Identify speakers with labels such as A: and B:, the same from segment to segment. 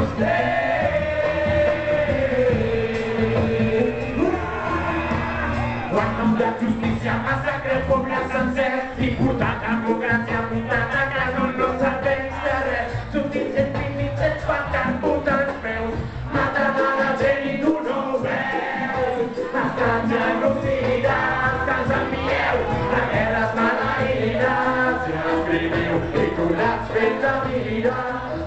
A: usted. Cuando la justicia masacre pobla sencer i puta democràcia puta negra no serveix de res. Suficients límits ens falten putants meus, maten a la gent i tu no ho veus. Estan genocides que ens envieu a guerres maleïdes i escriviu i tu l'has fet a vida.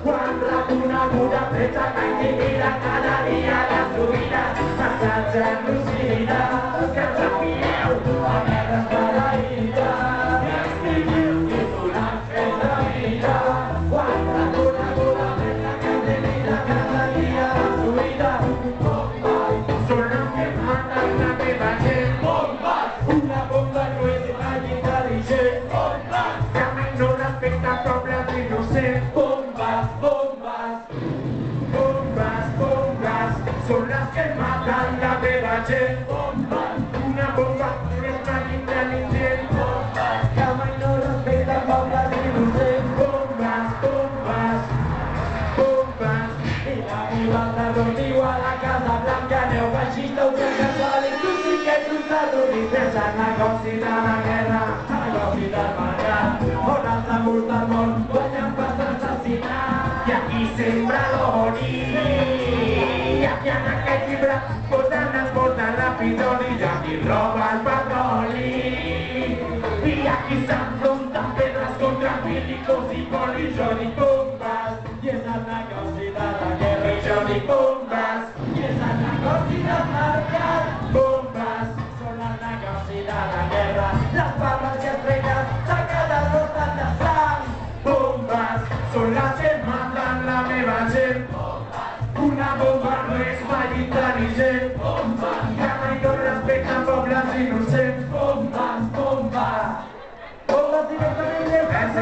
A: Quan reconeguda presa que intimida cada dia les oïdes. Estan genocides que ens envieu a guerres maleïdes i escriviu i tu l'has fet a vida. Quan reconeguda presa que intimida cada dia les oïdes. Bombes són els que maten la meva gent. Bombes, una bomba no és mai intel·ligent. Bombes, que mai no respecta pobles innocents. Bombes, bombes, bombes, bombes, són les que maten la meva gent. Bombes, una bomba no és mai intel·ligent. Bombes, que mai no respecta pobles innocents. Bombes, bombes, bombes, i la llibertat no diu a la Casa Blanca neofeixista ultracasual i tu sí que ets un terrorista. És el negoci de la guerra, el negoci del mercat, on els amos del món guanyen per assassinar. I aquí sembra l'odi, i aquí en aquest llibre posen els morts de l'Epidoni, i aquí roba el petroli, i aquí s'enfronten pedres contra milicos i polis, i bombes, i és el negoci de la guerra, i bombes, i és el negoci del mercat. Bombes són el negoci de la guerra, les barres i estrelles de cada rostat de sang. Bombes són les que maten la meva gent. Una bomba no és mai intel·ligent. Bombes, que mai no respecten pobles innocents. Bombes, bombes, bombes directament de casa.